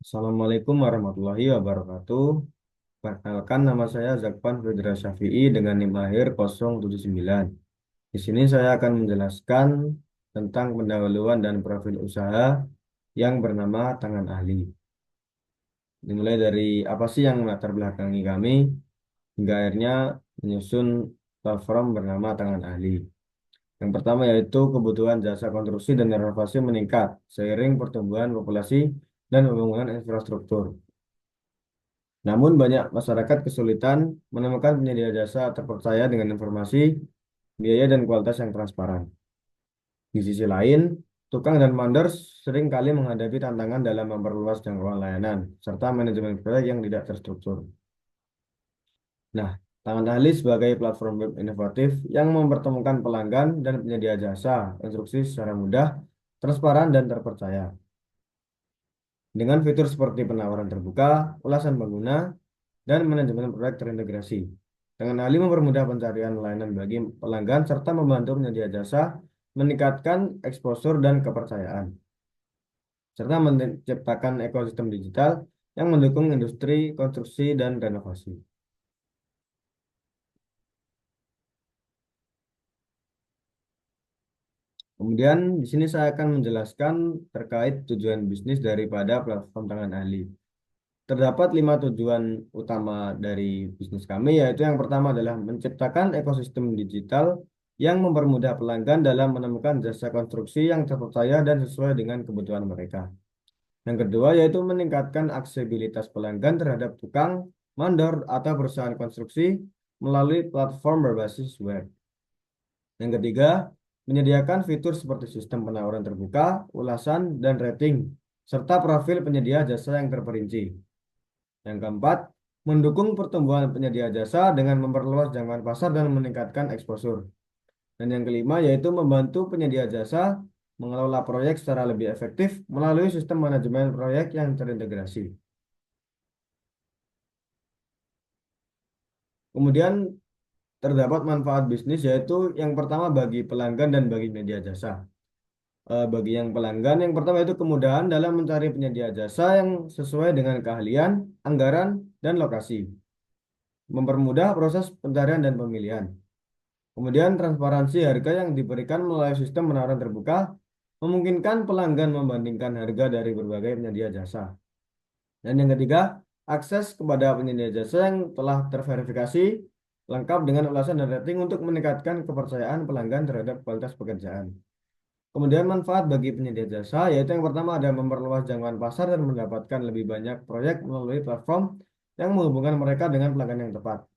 Assalamualaikum warahmatullahi wabarakatuh. Perkenalkan nama saya Zakpan Fidra Syafi'i dengan NIM akhir 079. Di sini saya akan menjelaskan tentang pendahuluan dan profil usaha yang bernama Tangan Ahli. Dimulai dari apa sih yang melatar belakangi kami hingga akhirnya menyusun platform bernama Tangan Ahli. Yang pertama yaitu kebutuhan jasa konstruksi dan renovasi meningkat seiring pertumbuhan populasi dan pembangunan infrastruktur. Namun banyak masyarakat kesulitan menemukan penyedia jasa terpercaya dengan informasi, biaya, dan kualitas yang transparan. Di sisi lain, tukang dan mandor sering kali menghadapi tantangan dalam memperluas jangkauan layanan, serta manajemen proyek yang tidak terstruktur. Nah, Tangan Ahli sebagai platform web inovatif yang mempertemukan pelanggan dan penyedia jasa instruksi secara mudah, transparan, dan terpercaya. Dengan fitur seperti penawaran terbuka, ulasan pengguna, dan manajemen proyek terintegrasi. Dengan ahli mempermudah pencarian layanan bagi pelanggan serta membantu penyedia jasa meningkatkan eksposur dan kepercayaan, serta menciptakan ekosistem digital yang mendukung industri konstruksi dan renovasi. Kemudian di sini saya akan menjelaskan terkait tujuan bisnis daripada platform Tangan Ahli. Terdapat 5 tujuan utama dari bisnis kami, yaitu yang pertama adalah menciptakan ekosistem digital yang mempermudah pelanggan dalam menemukan jasa konstruksi yang terpercaya dan sesuai dengan kebutuhan mereka. Yang kedua, yaitu meningkatkan aksesibilitas pelanggan terhadap tukang, mandor, atau perusahaan konstruksi melalui platform berbasis web. Yang ketiga, menyediakan fitur seperti sistem penawaran terbuka, ulasan, dan rating, serta profil penyedia jasa yang terperinci. Yang keempat, mendukung pertumbuhan penyedia jasa dengan memperluas jangkauan pasar dan meningkatkan eksposur. Dan yang kelima, yaitu membantu penyedia jasa mengelola proyek secara lebih efektif melalui sistem manajemen proyek yang terintegrasi. Kemudian terdapat manfaat bisnis yaitu yang pertama bagi pelanggan dan bagi penyedia jasa. Bagi yang pelanggan, yang pertama itu kemudahan dalam mencari penyedia jasa yang sesuai dengan keahlian, anggaran, dan lokasi. Mempermudah proses pencarian dan pemilihan. Kemudian transparansi harga yang diberikan melalui sistem penawaran terbuka memungkinkan pelanggan membandingkan harga dari berbagai penyedia jasa. Dan yang ketiga, akses kepada penyedia jasa yang telah terverifikasi lengkap dengan ulasan dan rating untuk meningkatkan kepercayaan pelanggan terhadap kualitas pekerjaan. Kemudian manfaat bagi penyedia jasa yaitu yang pertama ada memperluas jangkauan pasar dan mendapatkan lebih banyak proyek melalui platform yang menghubungkan mereka dengan pelanggan yang tepat.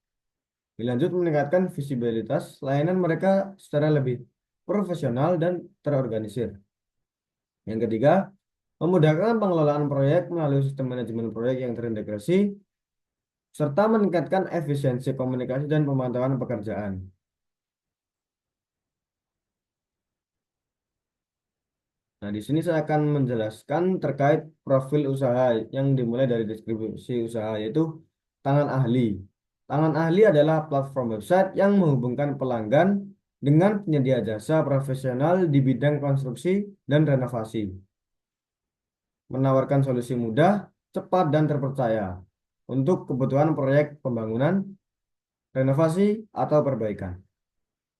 Dilanjut meningkatkan visibilitas layanan mereka secara lebih profesional dan terorganisir. Yang ketiga, memudahkan pengelolaan proyek melalui sistem manajemen proyek yang terintegrasi, serta meningkatkan efisiensi komunikasi dan pemantauan pekerjaan. Nah, di sini saya akan menjelaskan terkait profil usaha yang dimulai dari deskripsi usaha, yaitu Tangan Ahli. Tangan Ahli adalah platform website yang menghubungkan pelanggan dengan penyedia jasa profesional di bidang konstruksi dan renovasi, menawarkan solusi mudah, cepat, dan terpercaya untuk kebutuhan proyek pembangunan, renovasi, atau perbaikan.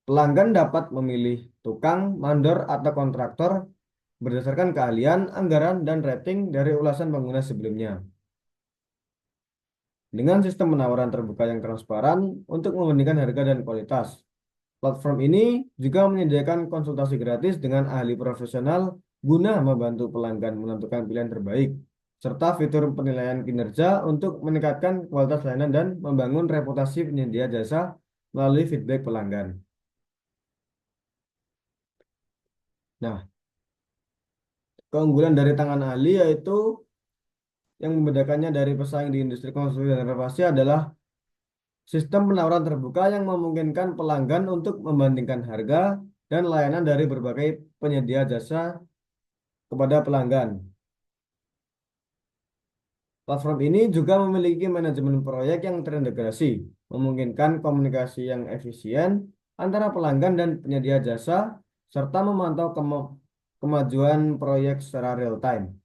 Pelanggan dapat memilih tukang, mandor, atau kontraktor berdasarkan keahlian, anggaran, dan rating dari ulasan pengguna sebelumnya. Dengan sistem penawaran terbuka yang transparan untuk membandingkan harga dan kualitas. Platform ini juga menyediakan konsultasi gratis dengan ahli profesional guna membantu pelanggan menentukan pilihan terbaik, serta fitur penilaian kinerja untuk meningkatkan kualitas layanan dan membangun reputasi penyedia jasa melalui feedback pelanggan. Nah, keunggulan dari Tangan Ahli yaitu yang membedakannya dari pesaing di industri konstruksi dan renovasi adalah sistem penawaran terbuka yang memungkinkan pelanggan untuk membandingkan harga dan layanan dari berbagai penyedia jasa kepada pelanggan. Platform ini juga memiliki manajemen proyek yang terintegrasi, memungkinkan komunikasi yang efisien antara pelanggan dan penyedia jasa, serta memantau kemajuan proyek secara real time.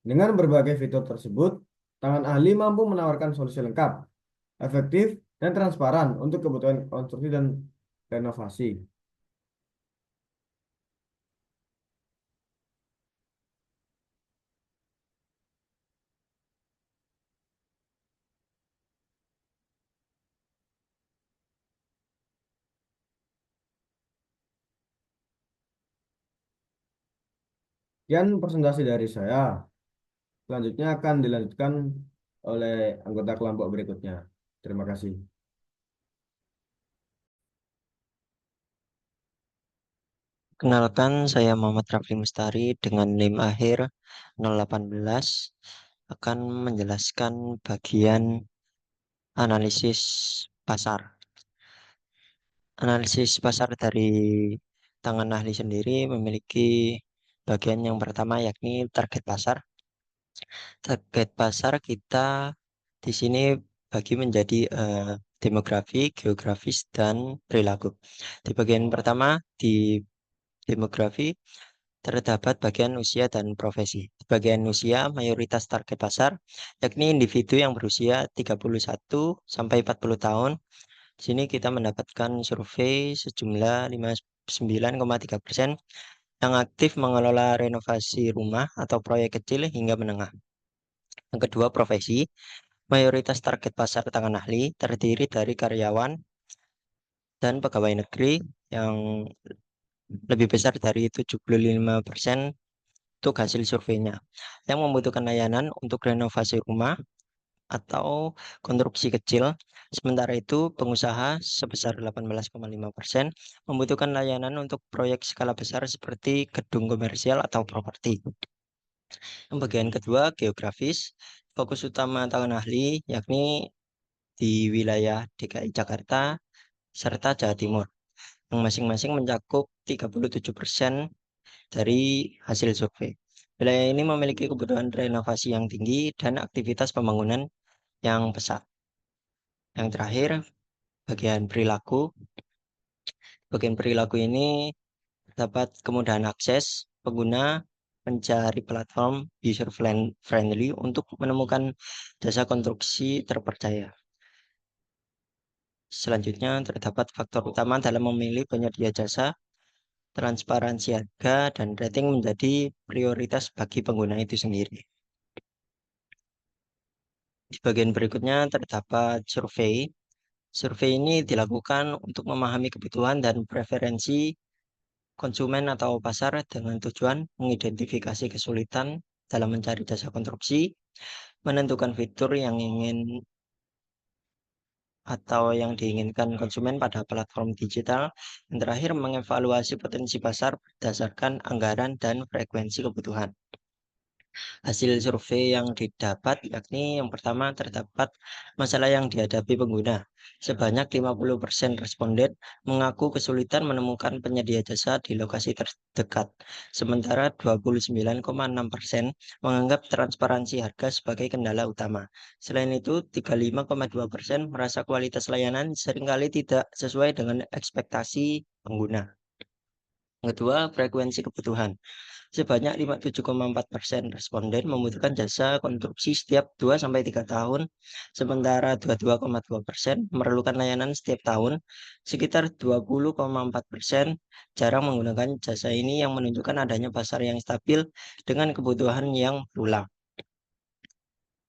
Dengan berbagai fitur tersebut, tangan ahli mampu menawarkan solusi lengkap, efektif, dan transparan untuk kebutuhan konstruksi dan renovasi. Sekian presentasi dari saya. Selanjutnya akan dilanjutkan oleh anggota kelompok berikutnya. Terima kasih. Kenalkan, saya Muhammad Rafli Mustari dengan NIM akhir 018 akan menjelaskan bagian analisis pasar. Analisis pasar dari tangan ahli sendiri memiliki bagian yang pertama yakni target pasar. Target pasar kita di sini bagi menjadi demografi, geografis, dan perilaku. Di bagian pertama, di demografi, terdapat bagian usia dan profesi. Di bagian usia, mayoritas target pasar, yakni individu yang berusia 31 sampai 40 tahun. Di sini kita mendapatkan survei sejumlah 59,3% yang aktif mengelola renovasi rumah atau proyek kecil hingga menengah. Yang kedua, profesi. Mayoritas target pasar tangan ahli terdiri dari karyawan dan pegawai negeri yang lebih besar dari 75% untuk hasil surveinya, yang membutuhkan layanan untuk renovasi rumah atau konstruksi kecil. Sementara itu, pengusaha sebesar 18,5% membutuhkan layanan untuk proyek skala besar seperti gedung komersial atau properti. Yang bagian kedua, geografis. Fokus utama tangan ahli yakni di wilayah DKI Jakarta serta Jawa Timur, yang masing-masing mencakup 37% dari hasil survei. Wilayah ini memiliki kebutuhan renovasi yang tinggi dan aktivitas pembangunan yang pesat. Yang terakhir, bagian perilaku. Bagian perilaku ini dapat kemudahan akses pengguna mencari platform user friendly untuk menemukan jasa konstruksi terpercaya. Selanjutnya, terdapat faktor utama dalam memilih penyedia jasa, transparansi harga, dan rating menjadi prioritas bagi pengguna itu sendiri. Di bagian berikutnya terdapat survei. Survei ini dilakukan untuk memahami kebutuhan dan preferensi konsumen atau pasar dengan tujuan mengidentifikasi kesulitan dalam mencari jasa konstruksi, menentukan fitur yang ingin atau yang diinginkan konsumen pada platform digital, dan terakhir mengevaluasi potensi pasar berdasarkan anggaran dan frekuensi kebutuhan. Hasil survei yang didapat yakni yang pertama terdapat masalah yang dihadapi pengguna. Sebanyak 50% responden mengaku kesulitan menemukan penyedia jasa di lokasi terdekat. Sementara 29,6% menganggap transparansi harga sebagai kendala utama. Selain itu, 35,2% merasa kualitas layanan seringkali tidak sesuai dengan ekspektasi pengguna. Kedua, frekuensi kebutuhan. Sebanyak 57,4% responden membutuhkan jasa konstruksi setiap 2 sampai 3 tahun, sementara 22,2% memerlukan layanan setiap tahun. Sekitar 20,4% jarang menggunakan jasa ini yang menunjukkan adanya pasar yang stabil dengan kebutuhan yang berulang.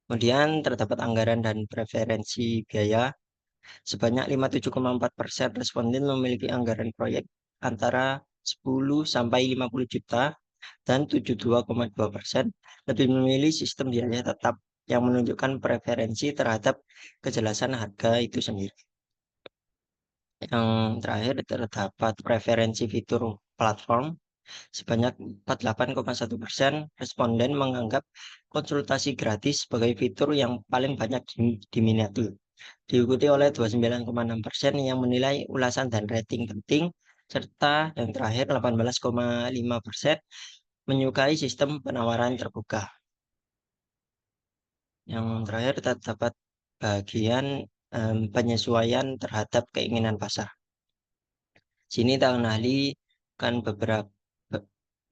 Kemudian terdapat anggaran dan preferensi biaya. Sebanyak 57,4% responden memiliki anggaran proyek antara 10 sampai 50 juta dan 72,2% lebih memilih sistem biaya tetap yang menunjukkan preferensi terhadap kejelasan harga itu sendiri. Yang terakhir terdapat preferensi fitur platform. Sebanyak 48,1% responden menganggap konsultasi gratis sebagai fitur yang paling banyak diminati. Diikuti oleh 29,6% yang menilai ulasan dan rating penting, serta yang terakhir 18,5% menyukai sistem penawaran terbuka. Yang terakhir terdapat bagian penyesuaian terhadap keinginan pasar. Sini tangan ahli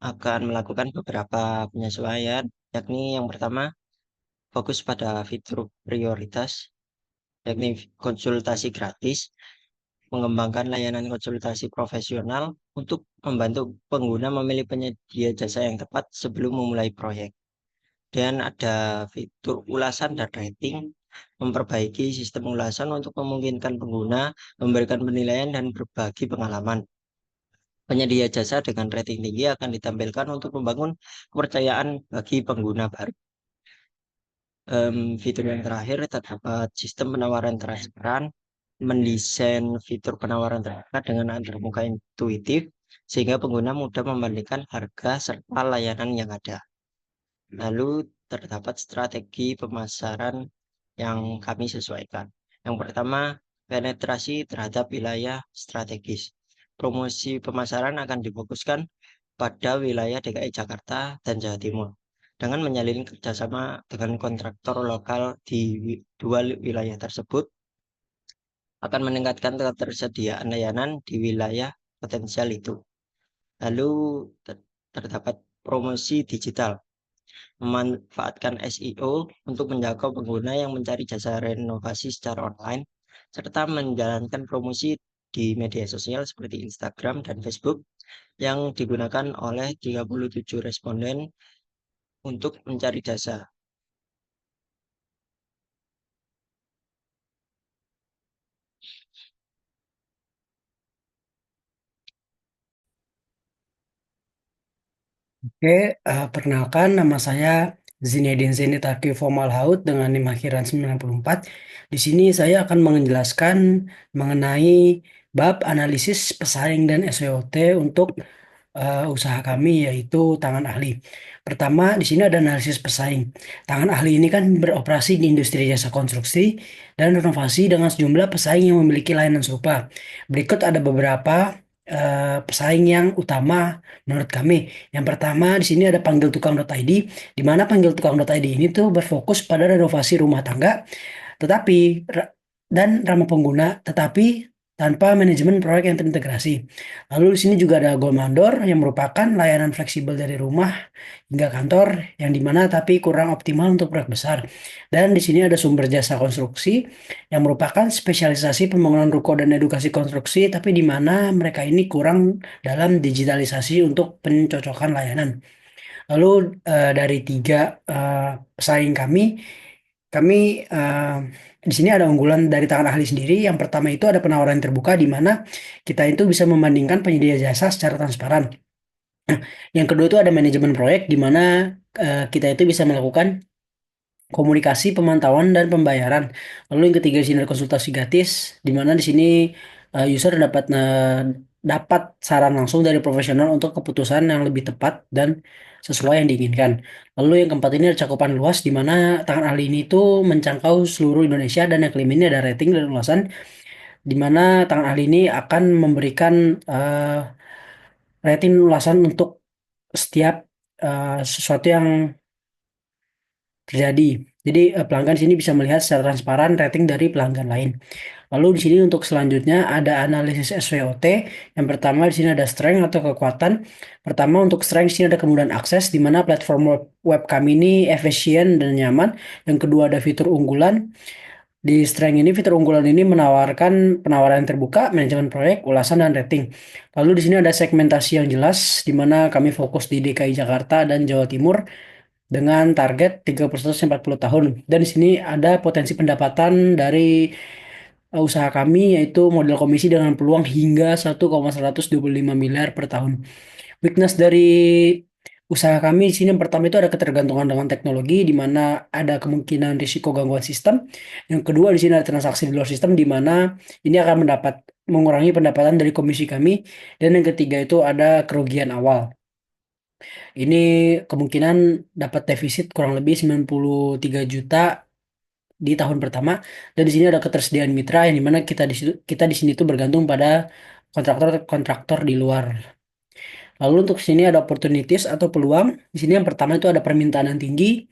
akan melakukan beberapa penyesuaian yakni yang pertama fokus pada fitur prioritas, yakni konsultasi gratis, mengembangkan layanan konsultasi profesional untuk membantu pengguna memilih penyedia jasa yang tepat sebelum memulai proyek. Dan ada fitur ulasan dan rating, memperbaiki sistem ulasan untuk memungkinkan pengguna memberikan penilaian dan berbagi pengalaman. Penyedia jasa dengan rating tinggi akan ditampilkan untuk membangun kepercayaan bagi pengguna baru. Fitur yang terakhir terdapat sistem penawaran transparan, mendesain fitur penawaran terdekat dengan antarmuka intuitif, sehingga pengguna mudah membandingkan harga serta layanan yang ada. Lalu terdapat strategi pemasaran yang kami sesuaikan. Yang pertama, penetrasi terhadap wilayah strategis. Promosi pemasaran akan difokuskan pada wilayah DKI Jakarta dan Jawa Timur dengan menyalin kerjasama dengan kontraktor lokal di dua wilayah tersebut akan meningkatkan ketersediaan layanan di wilayah potensial itu. Lalu terdapat promosi digital, memanfaatkan SEO untuk menjangkau pengguna yang mencari jasa renovasi secara online, serta menjalankan promosi di media sosial seperti Instagram dan Facebook yang digunakan oleh 37 responden untuk mencari jasa. Oke, perkenalkan nama saya Zinedine Zenit Aki Formal Haut dengan NIM akhiran 94. Di sini saya akan menjelaskan mengenai bab analisis pesaing dan SWOT untuk usaha kami yaitu tangan ahli. Pertama, di sini ada analisis pesaing. Tangan ahli ini kan beroperasi di industri jasa konstruksi dan renovasi dengan sejumlah pesaing yang memiliki layanan serupa. Berikut ada beberapa pesaing yang utama menurut kami. Yang pertama, di sini ada panggiltukang.id, di mana panggiltukang.id ini tuh berfokus pada renovasi rumah tangga, tetapi dan ramah pengguna, tetapi tanpa manajemen proyek yang terintegrasi. Lalu di sini juga ada Golmandor yang merupakan layanan fleksibel dari rumah hingga kantor yang dimana tapi kurang optimal untuk proyek besar. Dan di sini ada Sumber Jasa Konstruksi yang merupakan spesialisasi pembangunan ruko dan edukasi konstruksi, tapi di mana mereka ini kurang dalam digitalisasi untuk pencocokan layanan. Lalu dari tiga pesaing kami di sini ada unggulan dari tangan ahli sendiri. Yang pertama itu ada penawaran terbuka di mana kita itu bisa membandingkan penyedia jasa secara transparan. Yang kedua itu ada manajemen proyek di mana kita itu bisa melakukan komunikasi, pemantauan dan pembayaran. Lalu yang ketiga di sini ada konsultasi gratis di mana di sini user dapat saran langsung dari profesional untuk keputusan yang lebih tepat dan sesuai yang diinginkan. Lalu yang keempat ini ada cakupan luas di mana tangan ahli ini tuh menjangkau seluruh Indonesia, dan yang kelima ini ada rating dan ulasan di mana tangan ahli ini akan memberikan rating ulasan untuk setiap sesuatu yang terjadi. Jadi pelanggan di sini bisa melihat secara transparan rating dari pelanggan lain. Lalu di sini untuk selanjutnya ada analisis SWOT. Yang pertama di sini ada strength atau kekuatan. Pertama untuk strength di sini ada kemudahan akses di mana platform web kami ini efisien dan nyaman. Yang kedua ada fitur unggulan. Di strength ini fitur unggulan ini menawarkan penawaran yang terbuka, manajemen proyek, ulasan dan rating. Lalu di sini ada segmentasi yang jelas di mana kami fokus di DKI Jakarta dan Jawa Timur dengan target 30-40 tahun. Dan di sini ada potensi pendapatan dari usaha kami yaitu model komisi dengan peluang hingga 1,125 miliar per tahun. Weakness dari usaha kami di sini yang pertama itu ada ketergantungan dengan teknologi di mana ada kemungkinan risiko gangguan sistem. Yang kedua di sini ada transaksi di luar sistem di mana ini akan mengurangi pendapatan dari komisi kami. Dan yang ketiga itu ada kerugian awal. Ini kemungkinan dapat defisit kurang lebih 93 juta di tahun pertama. Dan di sini ada ketersediaan mitra yang dimana kita di sini tuh bergantung pada kontraktor-kontraktor di luar. Lalu untuk sini ada opportunities atau peluang. Di sini yang pertama itu ada permintaan yang tinggi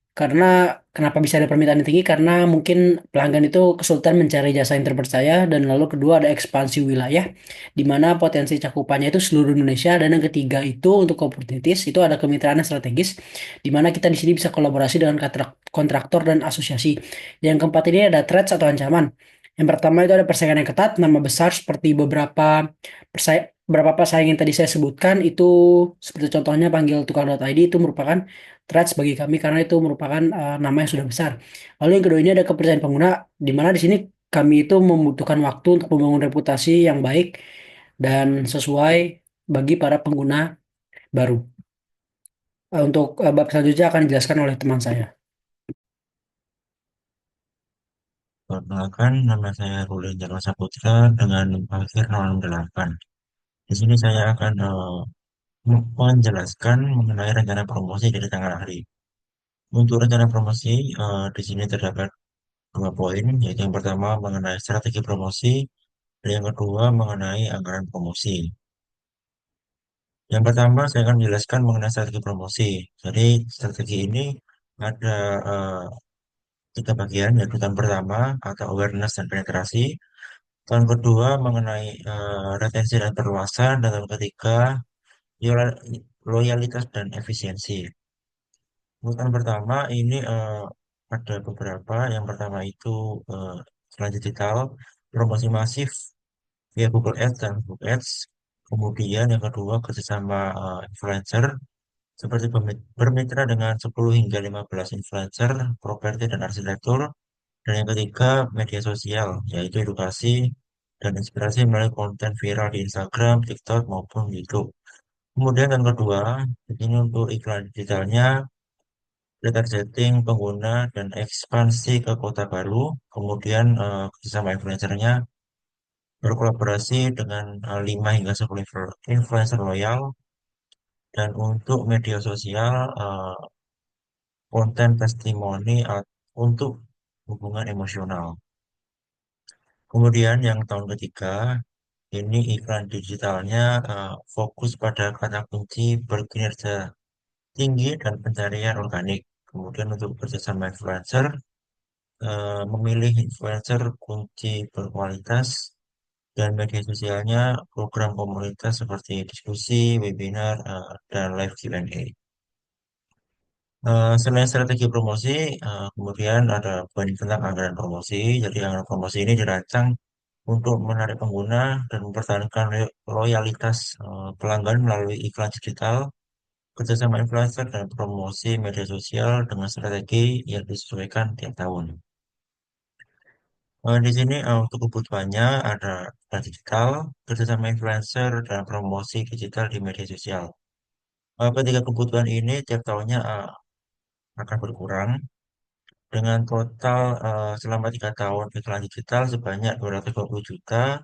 Karena kenapa bisa ada permintaan yang tinggi? Karena mungkin pelanggan itu kesulitan mencari jasa yang terpercaya dan lalu kedua ada ekspansi wilayah di mana potensi cakupannya itu seluruh Indonesia dan yang ketiga itu untuk opportunities itu ada kemitraan yang strategis di mana kita di sini bisa kolaborasi dengan kontraktor dan asosiasi. Yang keempat ini ada threats atau ancaman. Yang pertama itu ada persaingan yang ketat, nama besar seperti beberapa pesaing yang tadi saya sebutkan itu seperti contohnya panggil tukang.id itu merupakan threats bagi kami karena itu merupakan nama yang sudah besar. Lalu yang kedua ini ada kepercayaan pengguna, di mana di sini kami itu membutuhkan waktu untuk membangun reputasi yang baik dan sesuai bagi para pengguna baru. Untuk bab selanjutnya akan dijelaskan oleh teman saya. Perkenalkan, nama saya Ruli Jarwa Saputra dengan NIM akhir 068. Di sini saya akan menjelaskan mengenai rencana promosi dari tanggal hari. Untuk rencana promosi, di sini terdapat dua poin, yaitu yang pertama mengenai strategi promosi, dan yang kedua mengenai anggaran promosi. Yang pertama, saya akan menjelaskan mengenai strategi promosi. Jadi, strategi ini ada tiga bagian, yaitu tahun pertama atau awareness dan penetrasi, tahun kedua mengenai retensi dan perluasan, dan tahun ketiga loyal- loyalitas dan efisiensi. Urutan pertama ini ada beberapa. Yang pertama itu selain digital, promosi masif via Google Ads dan Facebook Ads. Kemudian yang kedua kerjasama influencer seperti bermitra dengan 10 hingga 15 influencer, properti dan arsitektur. Dan yang ketiga media sosial, yaitu edukasi dan inspirasi melalui konten viral di Instagram, TikTok maupun YouTube. Kemudian yang kedua, ini untuk iklan digitalnya retargeting pengguna dan ekspansi ke kota baru, kemudian bersama influencernya berkolaborasi dengan 5 hingga 10 influencer loyal, dan untuk media sosial konten testimoni untuk hubungan emosional. Kemudian yang tahun ketiga, ini iklan digitalnya fokus pada kata kunci berkinerja tinggi dan pencarian organik. Kemudian untuk kerjasama influencer, memilih influencer kunci berkualitas dan media sosialnya program komunitas seperti diskusi, webinar, dan live Q&A. Selain strategi promosi, kemudian ada poin tentang anggaran promosi. Jadi anggaran promosi ini dirancang untuk menarik pengguna dan mempertahankan loyalitas pelanggan melalui iklan digital, kerjasama influencer, dan promosi media sosial dengan strategi yang disesuaikan tiap tahun. Di sini untuk kebutuhannya ada iklan digital, kerjasama influencer, dan promosi digital di media sosial. Ketiga kebutuhan ini tiap tahunnya akan berkurang dengan total selama 3 tahun iklan digital sebanyak 220 juta.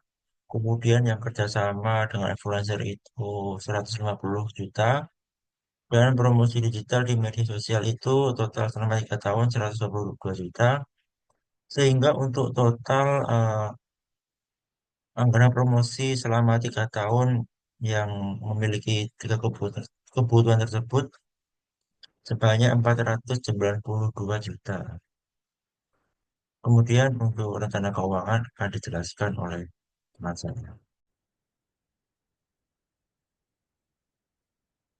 Kemudian yang kerjasama dengan influencer itu 150 juta. Dan promosi digital di media sosial itu total selama 3 tahun 122 juta. Sehingga untuk total anggaran promosi selama 3 tahun yang memiliki tiga kebutuhan tersebut sebanyak 492 juta. Kemudian untuk rencana keuangan akan dijelaskan oleh teman saya.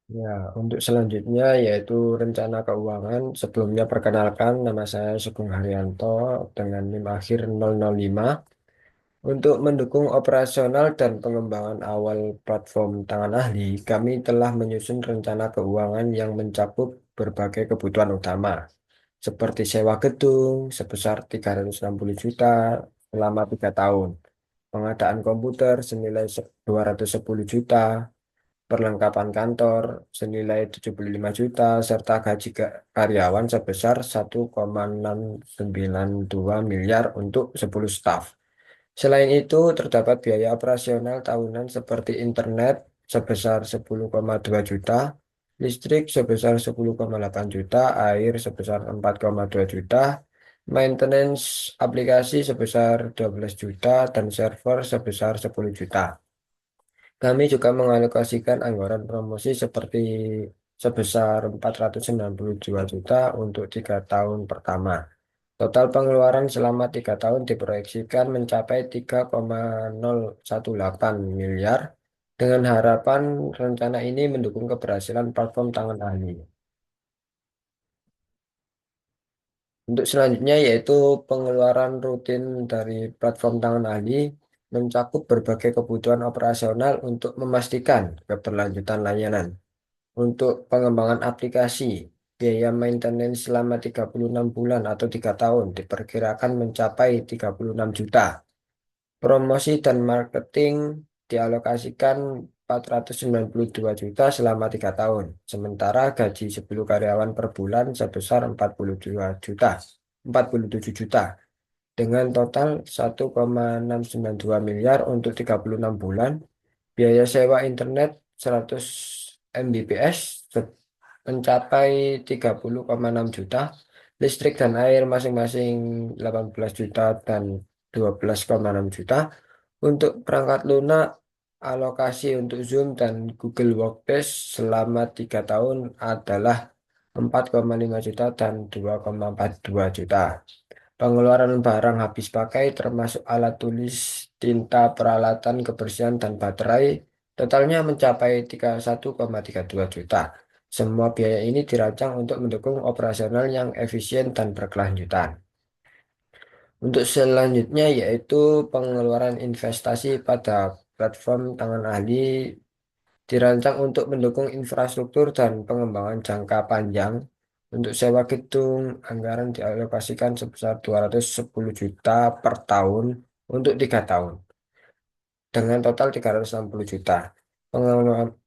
Ya, untuk selanjutnya yaitu rencana keuangan. Sebelumnya perkenalkan, nama saya Sugeng Haryanto dengan NIM akhir 005. Untuk mendukung operasional dan pengembangan awal platform Tangan Ahli, kami telah menyusun rencana keuangan yang mencakup berbagai kebutuhan utama, seperti sewa gedung sebesar 360 juta selama 3 tahun, pengadaan komputer senilai 210 juta, perlengkapan kantor senilai 75 juta, serta gaji karyawan sebesar 1,692 miliar untuk 10 staf. Selain itu, terdapat biaya operasional tahunan seperti internet sebesar 10,2 juta, listrik sebesar 10,8 juta, air sebesar 4,2 juta, maintenance aplikasi sebesar 12 juta, dan server sebesar 10 juta. Kami juga mengalokasikan anggaran promosi seperti sebesar 492 juta untuk 3 tahun pertama. Total pengeluaran selama 3 tahun diproyeksikan mencapai 3,018 miliar dengan harapan rencana ini mendukung keberhasilan platform tangan ahli. Untuk selanjutnya yaitu pengeluaran rutin dari platform tangan ahli mencakup berbagai kebutuhan operasional untuk memastikan keberlanjutan layanan. Untuk pengembangan aplikasi, biaya maintenance selama 36 bulan atau 3 tahun diperkirakan mencapai 36 juta. Promosi dan marketing dialokasikan 492 juta selama 3 tahun. Sementara gaji 10 karyawan per bulan sebesar 47 juta. Dengan total 1,692 miliar untuk 36 bulan. Biaya sewa internet 100 Mbps mencapai 30,6 juta. Listrik dan air masing-masing 18 juta dan 12,6 juta. Untuk perangkat lunak, alokasi untuk Zoom dan Google Workspace selama 3 tahun adalah 4,5 juta dan 2,42 juta. Pengeluaran barang habis pakai termasuk alat tulis, tinta, peralatan kebersihan, dan baterai totalnya mencapai 31,32 juta. Semua biaya ini dirancang untuk mendukung operasional yang efisien dan berkelanjutan. Untuk selanjutnya yaitu pengeluaran investasi pada platform tangan ahli dirancang untuk mendukung infrastruktur dan pengembangan jangka panjang. Untuk sewa gedung, anggaran dialokasikan sebesar 210 juta per tahun untuk 3 tahun, dengan total 360 juta.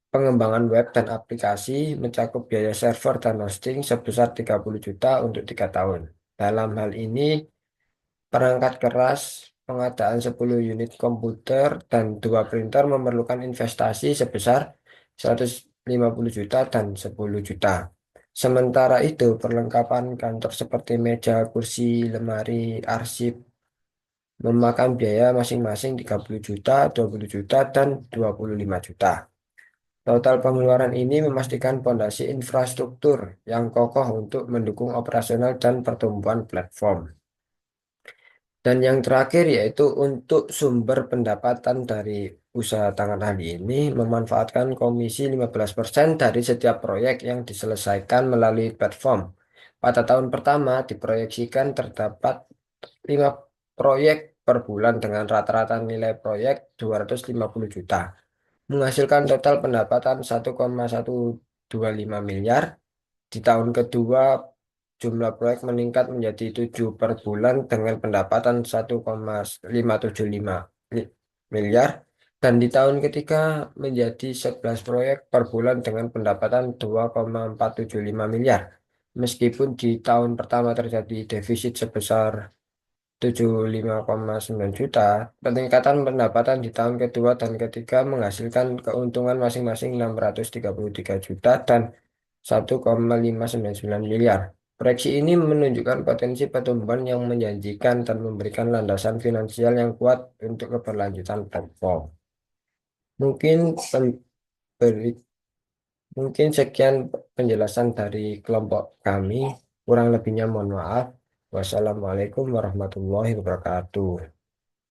Pengembangan web dan aplikasi mencakup biaya server dan hosting sebesar 30 juta untuk 3 tahun. Dalam hal ini, perangkat keras, pengadaan 10 unit komputer dan 2 printer memerlukan investasi sebesar 150 juta dan 10 juta. Sementara itu, perlengkapan kantor seperti meja, kursi, lemari, arsip memakan biaya masing-masing 30 juta, 20 juta, dan 25 juta. Total pengeluaran ini memastikan fondasi infrastruktur yang kokoh untuk mendukung operasional dan pertumbuhan platform. Dan yang terakhir yaitu untuk sumber pendapatan dari usaha tangan ahli ini memanfaatkan komisi 15% dari setiap proyek yang diselesaikan melalui platform. Pada tahun pertama diproyeksikan terdapat 5 proyek per bulan dengan rata-rata nilai proyek 250 juta. Menghasilkan total pendapatan 1,125 miliar. Di tahun kedua, jumlah proyek meningkat menjadi 7 per bulan dengan pendapatan 1,575 miliar. Dan di tahun ketiga menjadi 11 proyek per bulan dengan pendapatan 2,475 miliar. Meskipun di tahun pertama terjadi defisit sebesar 75,9 juta, peningkatan pendapatan di tahun kedua dan ketiga menghasilkan keuntungan masing-masing 633 juta dan 1,599 miliar. Proyeksi ini menunjukkan potensi pertumbuhan yang menjanjikan dan memberikan landasan finansial yang kuat untuk keberlanjutan platform. Mungkin pemberi- mungkin sekian penjelasan dari kelompok kami. Kurang lebihnya mohon maaf. Wassalamualaikum warahmatullahi wabarakatuh.